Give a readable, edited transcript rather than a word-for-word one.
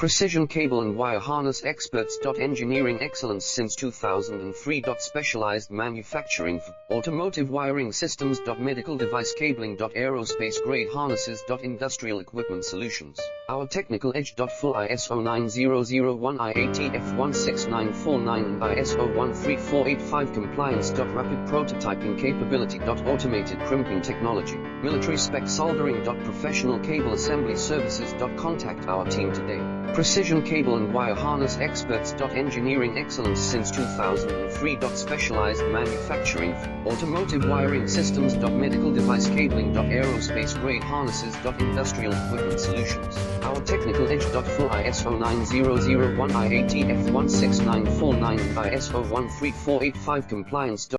Precision cable and wire harness experts. Engineering excellence since 2003. Specialized manufacturing for automotive wiring systems. Medical device cabling. Aerospace grade harnesses. Industrial equipment solutions. Our technical edge. Full ISO 9001 IATF 16949 and ISO 13485 compliance. Rapid prototyping capability. Automated crimping technology. Military spec soldering. Professional cable assembly services. Contact our team today. Precision cable and wire harness experts. Engineering excellence since 2003. Specialized manufacturing for automotive wiring systems. Medical device cabling. Aerospace grade harnesses. Industrial equipment solutions. Our technical edge. Full ISO 9001 IATF 16949 and ISO 13485 compliance.